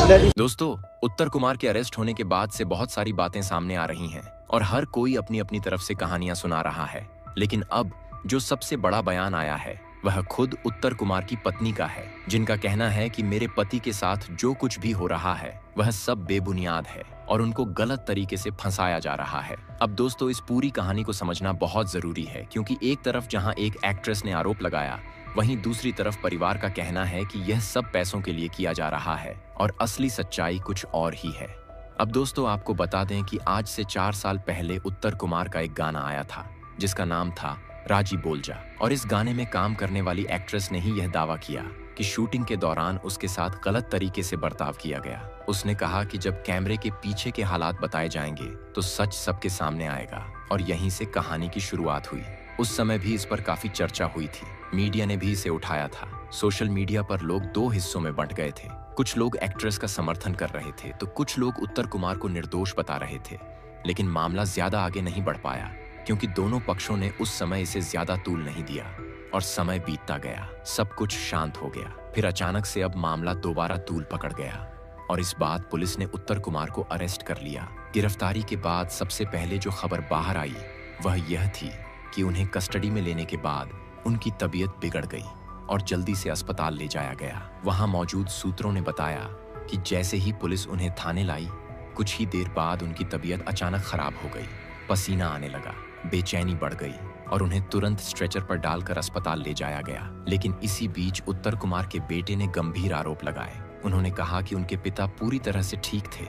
दोस्तों, उत्तर कुमार के अरेस्ट होने के बाद से बहुत सारी बातें सामने आ रही हैं और हर कोई अपनी अपनी तरफ से कहानियां सुना रहा है। लेकिन अब जो सबसे बड़ा बयान आया है वह खुद उत्तर कुमार की पत्नी का है, जिनका कहना है कि मेरे पति के साथ जो कुछ भी हो रहा है वह सब बेबुनियाद है और उनको गलत तरीके से फंसाया जा रहा है। अब दोस्तों, इस पूरी कहानी को समझना बहुत जरूरी है, क्योंकि एक तरफ जहां एक एक्ट्रेस ने आरोप लगाया, वहीं दूसरी तरफ परिवार का कहना है कि यह सब पैसों के लिए किया जा रहा है और असली सच्चाई कुछ और ही है। अब दोस्तों, आपको बता दें कि आज से 4 साल पहले उत्तर कुमार का एक गाना आया था जिसका नाम था राजी बोल जा, और इस गाने में काम करने वाली एक्ट्रेस ने ही यह दावा किया कि शूटिंग के दौरान उसके साथ गलत तरीके से बर्ताव किया गया। उसने कहा कि जब कैमरे के पीछे के हालात बताए जाएंगे तो सच सबके सामने आएगा, और यहीं से कहानी की शुरुआत हुई। उस समय भी इस पर काफी चर्चा हुई थी, मीडिया ने भी इसे उठाया था। सोशल मीडिया पर लोग 2 हिस्सों में बंट गए थे। कुछ लोग एक्ट्रेस का समर्थन कर रहे थे तो कुछ लोग उत्तर कुमार को निर्दोष बता रहे थे। लेकिन मामला ज्यादा आगे नहीं बढ़ पाया, क्योंकि दोनों पक्षों ने उस समय इसे ज्यादा तूल नहीं दिया और समय बीतता गया, सब कुछ शांत हो गया। फिर अचानक से अब मामला दोबारा तूल पकड़ गया और इस बात पुलिस ने उत्तर कुमार को अरेस्ट कर लिया। गिरफ्तारी के बाद सबसे पहले जो खबर बाहर आई वह यह थी कि उन्हें कस्टडी में लेने के बाद उनकी तबीयत बिगड़ गई और जल्दी से अस्पताल ले जाया गया। वहां मौजूद सूत्रों ने बताया कि जैसे ही पुलिस उन्हें थाने लाई, कुछ ही देर बाद उनकी तबीयत अचानक खराब हो गई, पसीना आने लगा, बेचैनी बढ़ गई और उन्हें तुरंत स्ट्रेचर पर डालकर अस्पताल ले जाया गया। लेकिन इसी बीच उत्तर कुमार के बेटे ने गंभीर आरोप लगाए। उन्होंने कहा कि उनके पिता पूरी तरह से ठीक थे,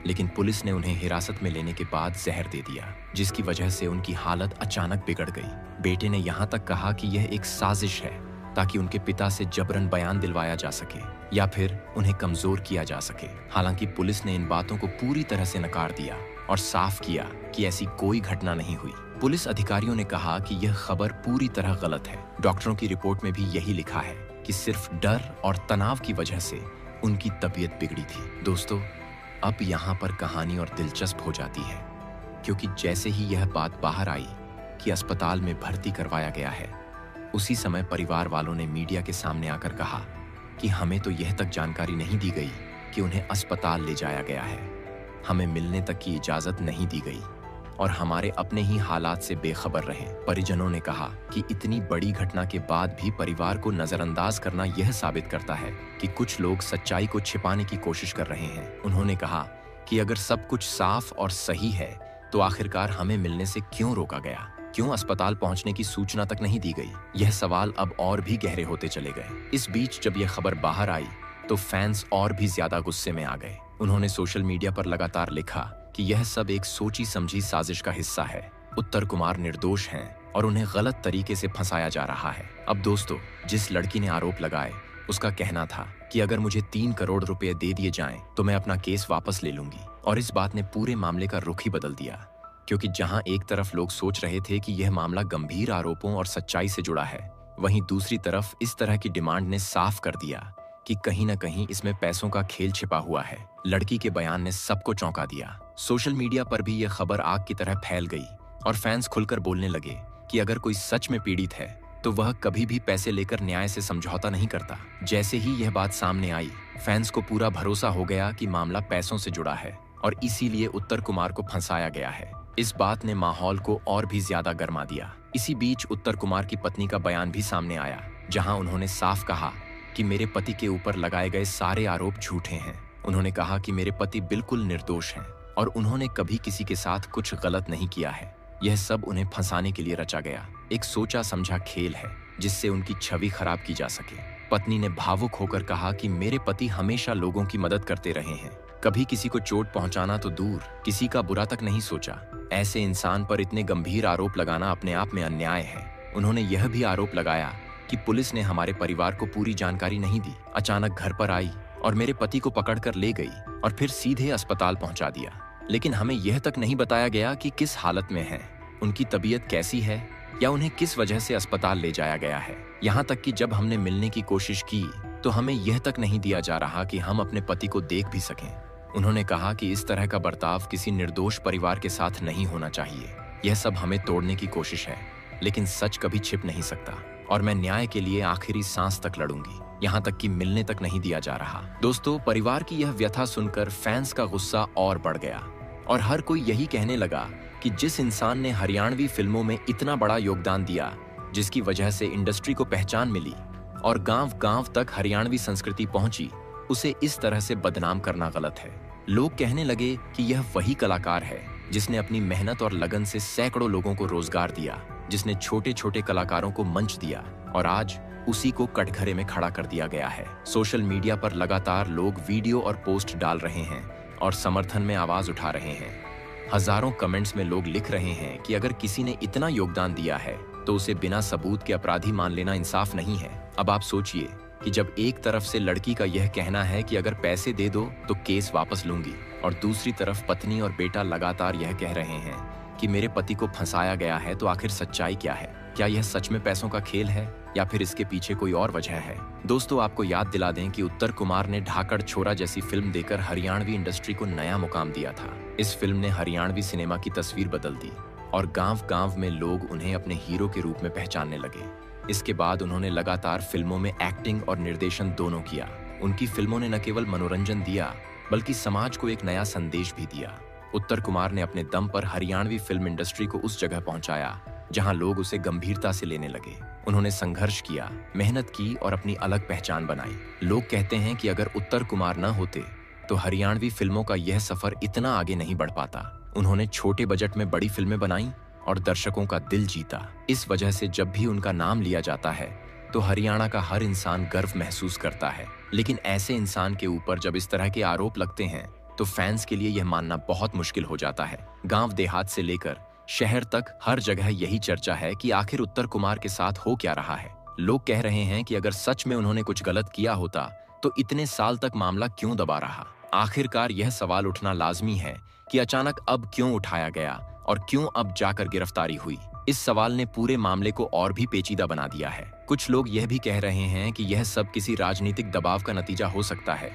लेकिन पुलिस ने उन्हें हिरासत में लेने के बाद जहर दे दिया, जिसकी वजह से उनकी हालत अचानक बिगड़ गई। बेटे ने यहाँ तक कहा कि यह एक साजिश है ताकि उनके पिता से जबरन बयान दिलवाया जा सके या फिर उन्हें कमजोर किया जा सके। हालांकि पुलिस ने इन बातों को पूरी तरह से नकार दिया और साफ किया कि ऐसी कोई घटना नहीं हुई। पुलिस अधिकारियों ने कहा कि यह खबर पूरी तरह गलत है। डॉक्टरों की रिपोर्ट में भी यही लिखा है कि सिर्फ डर और तनाव की वजह से उनकी तबीयत बिगड़ी थी। दोस्तों, अब यहाँ पर कहानी और दिलचस्प हो जाती है, क्योंकि जैसे ही यह बात बाहर आई कि अस्पताल में भर्ती करवाया गया है, उसी समय परिवार वालों ने मीडिया के सामने आकर कहा कि हमें तो यह तक जानकारी नहीं दी गई कि उन्हें अस्पताल ले जाया गया है, हमें मिलने तक की इजाजत नहीं दी गई और हमारे अपने ही हालात से बेखबर रहे। परिजनों ने कहा कि इतनी बड़ी घटना के बाद भी परिवार को नजरअंदाज करना यह साबित करता है कि कुछ लोग सच्चाई को छिपाने की कोशिश कर रहे हैं। उन्होंने कहा कि अगर सब कुछ साफ और सही है तो आखिरकार हमें मिलने से क्यों रोका गया, क्यों अस्पताल पहुंचने की सूचना तक नहीं दी गई। यह सवाल अब और भी गहरे होते चले गए। इस बीच जब यह खबर बाहर आई तो फैंस और भी ज्यादा गुस्से में आ गए। उन्होंने सोशल मीडिया पर लगातार लिखा कि यह सब एक सोची समझी साजिश का हिस्सा है, उत्तर कुमार निर्दोष हैं और उन्हें गलत तरीके से फंसाया जा रहा है। अब दोस्तों, जिस लड़की ने आरोप लगाए उसका कहना था कि अगर मुझे 3 करोड़ रुपए दे दिए जाएं तो मैं अपना केस वापस ले लूंगी, और इस बात ने पूरे मामले का रुख ही बदल दिया, क्योंकि जहां एक तरफ लोग सोच रहे थे कि यह मामला गंभीर आरोपों और सच्चाई से जुड़ा है, वहीं दूसरी तरफ इस तरह की डिमांड ने साफ कर दिया कि कहीं न कहीं इसमें पैसों का खेल छिपा हुआ है। लड़की के बयान ने सबको चौंका दिया। सोशल मीडिया पर भी यह खबर आग की तरह फैल गई और फैंस खुलकर बोलने लगे कि अगर कोई सच में पीड़ित है तो वह कभी भी पैसे लेकर न्याय से समझौता नहीं करता। जैसे ही यह बात सामने आई, फैंस को पूरा भरोसा हो गया कि मामला पैसों से जुड़ा है और इसीलिए उत्तर कुमार को फंसाया गया है। इस बात ने माहौल को और भी ज्यादा गर्मा दिया। इसी बीच उत्तर कुमार की पत्नी का बयान भी सामने आया, जहां उन्होंने साफ कहा कि मेरे पति के ऊपर लगाए गए सारे आरोप झूठे हैं। उन्होंने कहा कि मेरे पति बिल्कुल निर्दोष हैं और उन्होंने कभी किसी के साथ कुछ गलत नहीं किया है। यह सब उन्हें फंसाने के लिए रचा गया एक सोचा समझा खेल है, जिससे उनकी छवि खराब की जा सके। पत्नी ने भावुक होकर कहा कि मेरे पति हमेशा लोगों की मदद करते रहे हैं, कभी किसी को चोट पहुंचाना तो दूर, किसी का बुरा तक नहीं सोचा। ऐसे इंसान पर इतने गंभीर आरोप लगाना अपने आप में अन्याय है। उन्होंने यह भी आरोप लगाया कि पुलिस ने हमारे परिवार को पूरी जानकारी नहीं दी, अचानक घर पर आई और मेरे पति को पकड़कर ले गई और फिर सीधे अस्पताल पहुंचा दिया। लेकिन हमें यह तक नहीं बताया गया कि किस हालत में है, उनकी तबीयत कैसी है या उन्हें किस वजह से अस्पताल ले जाया गया है। यहाँ तक कि जब हमने मिलने की कोशिश की तो हमें यह तक नहीं दिया जा रहा कि हम अपने पति को देख भी सकें। उन्होंने कहा कि इस तरह का बर्ताव किसी निर्दोष परिवार के साथ नहीं होना चाहिए। यह सब हमें तोड़ने की कोशिश है, लेकिन सच कभी छिप नहीं सकता और मैं न्याय के लिए आखिरी सांस तक लड़ूंगी। यहाँ तक कि मिलने तक नहीं दिया जा रहा। दोस्तों, परिवार की यह व्यथा सुनकर फैंस का गुस्सा और बढ़ गया और हर कोई यही कहने लगा कि जिस इंसान ने हरियाणवी फिल्मों में इतना बड़ा योगदान दिया, जिसकी वजह से इंडस्ट्री को पहचान मिली और गांव-गांव तक हरियाणवी संस्कृति पहुंची, उसे इस तरह से बदनाम करना गलत है। लोग कहने लगे कि यह वही कलाकार है जिसने अपनी मेहनत और लगन से सैकड़ों लोगों को रोजगार दिया, जिसने छोटे-छोटे कलाकारों को मंच दिया और आज उसी को कटघरे में खड़ा कर दिया गया है। सोशल मीडिया पर लगातार लोग वीडियो और पोस्ट डाल रहे हैं और समर्थन में आवाज उठा रहे हैं। हजारों कमेंट्स में लोग लिख रहे हैं कि अगर किसी ने इतना योगदान दिया है तो उसे बिना सबूत के अपराधी मान लेना इंसाफ नहीं है। अब आप सोचिए कि जब एक तरफ से लड़की का यह कहना है कि अगर पैसे दे दो तो केस वापस लूंगी और दूसरी तरफ पत्नी और बेटा लगातार यह कह रहे हैं कि मेरे पति को फंसाया गया है, तो आखिर सच्चाई क्या है? क्या यह सच में पैसों का खेल है या फिर इसके पीछे कोई और वजह है? दोस्तों, आपको याद दिला दें कि उत्तर कुमार ने ढाकड़ छोरा जैसी फिल्म देकर हरियाणवी इंडस्ट्री को नया मुकाम दिया था। इस फिल्म ने हरियाणवी सिनेमा की तस्वीर बदल दी और गांव-गांव में लोग उन्हें अपने हीरो के रूप में पहचानने लगे। इसके बाद उन्होंने लगातार फिल्मों में एक्टिंग और निर्देशन दोनों किया। उनकी फिल्मों ने न केवल मनोरंजन दिया बल्कि समाज को एक नया संदेश भी दिया। उत्तर कुमार ने अपने दम पर हरियाणवी फिल्म इंडस्ट्री को उस जगह पहुंचाया जहां लोग उसे गंभीरता से लेने लगे। उन्होंने संघर्ष किया, मेहनत की और अपनी अलग पहचान बनाई। लोग कहते हैं कि अगर उत्तर कुमार न होते तो हरियाणवी फिल्मों का यह सफर इतना आगे नहीं बढ़ पाता। उन्होंने छोटे बजट में बड़ी फिल्में बनाई और दर्शकों का दिल जीता। इस वजह से जब भी उनका नाम लिया जाता है तो हरियाणा का हर इंसान गर्व महसूस करता है। लेकिन ऐसे इंसान के ऊपर जब इस तरह के आरोप लगते हैं तो फैंस के लिए यह मानना बहुत मुश्किल हो जाता है। गांव देहात से लेकर शहर तक हर जगह यही चर्चा है कि आखिर उत्तर कुमार के साथ हो क्या रहा है। लोग कह रहे हैं कि अगर सच में उन्होंने कुछ गलत किया होता तो इतने साल तक मामला क्यों दबा रहा। आखिरकार यह सवाल उठना लाजमी है कि अचानक अब क्यों उठाया गया और क्यों अब जाकर गिरफ्तारी हुई। इस सवाल ने पूरे मामले को और भी पेचीदा बना दिया है। कुछ लोग यह भी कह रहे हैं कि यह सब किसी राजनीतिक दबाव का नतीजा हो सकता है,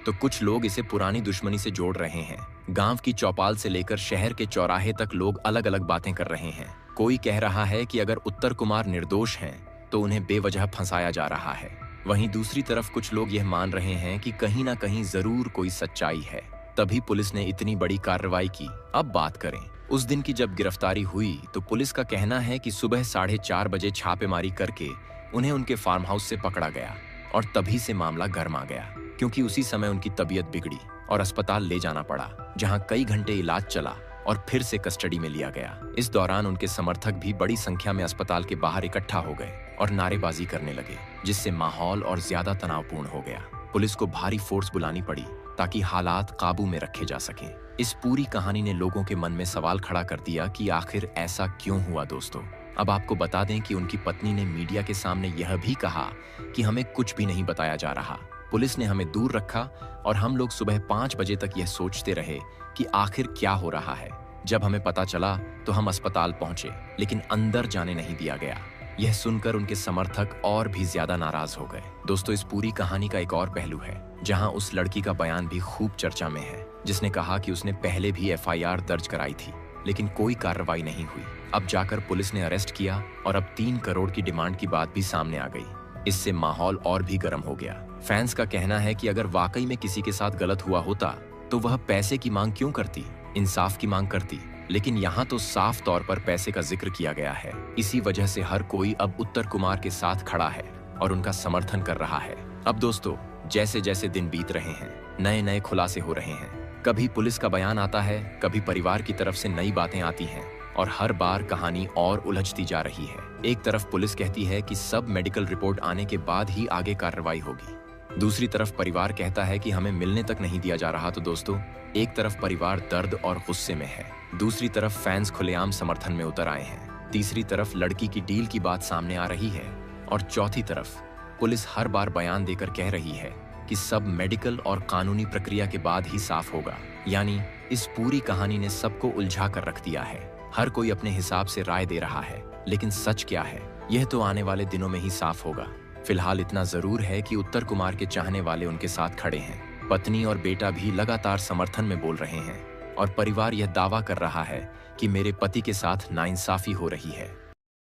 तो कुछ लोग इसे पुरानी दुश्मनी से जोड़ रहे हैं। गांव की चौपाल से लेकर शहर के चौराहे तक लोग अलग अलग बातें कर रहे हैं। कोई कह रहा है कि अगर उत्तर कुमार निर्दोष हैं तो उन्हें बेवजह फंसाया जा रहा है। वहीं दूसरी तरफ कुछ लोग यह मान रहे हैं कि कहीं ना कहीं जरूर कोई सच्चाई है, तभी पुलिस ने इतनी बड़ी कार्रवाई की। अब बात करें उस दिन की जब गिरफ्तारी हुई, तो पुलिस का कहना है कि सुबह 4:30 बजे छापेमारी करके उन्हें उनके फार्म हाउस से पकड़ा गया और तभी से मामला गर्मा गया, क्योंकि उसी समय उनकी तबीयत बिगड़ी और अस्पताल ले जाना पड़ा, जहां कई घंटे इलाज चला और फिर से कस्टडी में लिया गया। इस दौरान उनके समर्थक भी बड़ी संख्या में अस्पताल के बाहर इकट्ठा हो गए और नारेबाजी करने लगे, जिससे माहौल और ज्यादा तनावपूर्ण हो गया। पुलिस को भारी फोर्स बुलानी पड़ी ताकि हालात काबू में रखे जा सकें। इस पूरी कहानी ने लोगों के मन में सवाल खड़ा कर दिया कि आखिर ऐसा क्यों हुआ। दोस्तों, अब आपको बता दें कि उनकी पत्नी ने मीडिया के सामने यह भी कहा कि हमें कुछ भी नहीं बताया जा रहा, पुलिस ने हमें दूर रखा और हम लोग सुबह 5 बजे तक यह सोचते रहे कि आखिर क्या हो रहा है। जब हमें पता चला तो हम अस्पताल पहुंचे, लेकिन अंदर जाने नहीं दिया गया। यह सुनकर उनके समर्थक और भी ज्यादा नाराज हो गए। दोस्तों, इस पूरी कहानी का एक और पहलू है, जहां उस लड़की का बयान भी खूब चर्चा में है, जिसने कहा कि उसने पहले भी FIR दर्ज कराई थी, लेकिन कोई कार्रवाई नहीं हुई। अब जाकर पुलिस ने अरेस्ट किया और अब 3 करोड़ की डिमांड की बात भी सामने आ गई। इससे माहौल और भी गर्म हो गया। फैंस का कहना है कि अगर वाकई में किसी के साथ गलत हुआ होता तो वह पैसे की मांग क्यों करती, इंसाफ की मांग करती। लेकिन यहाँ तो साफ तौर पर पैसे का जिक्र किया गया है। इसी वजह से हर कोई अब उत्तर कुमार के साथ खड़ा है और उनका समर्थन कर रहा है। अब दोस्तों, जैसे जैसे दिन बीत रहे हैं, नए नए खुलासे हो रहे हैं। कभी पुलिस का बयान आता है, कभी परिवार की तरफ से नई बातें आती हैं और हर बार कहानी और उलझती जा रही है। एक तरफ पुलिस कहती है कि सब मेडिकल रिपोर्ट आने के बाद ही आगे कार्रवाई होगी, दूसरी तरफ परिवार कहता है कि हमें मिलने तक नहीं दिया जा रहा। तो दोस्तों, एक तरफ परिवार दर्द और गुस्से में है, दूसरी तरफ फैंस खुलेआम समर्थन में उतर आए हैं, तीसरी तरफ लड़की की डील की बात सामने आ रही है और चौथी तरफ पुलिस हर बार बयान देकर कह रही है कि सब मेडिकल और कानूनी प्रक्रिया के बाद ही साफ होगा। यानी इस पूरी कहानी ने सबको उलझा कर रख दिया है। हर कोई अपने हिसाब से राय दे रहा है, लेकिन सच क्या है यह तो आने वाले दिनों में ही साफ होगा। फिलहाल इतना जरूर है कि उत्तर कुमार के चाहने वाले उनके साथ खड़े हैं। पत्नी और बेटा भी लगातार समर्थन में बोल रहे हैं और परिवार यह दावा कर रहा है कि मेरे पति के साथ नाइंसाफी हो रही है।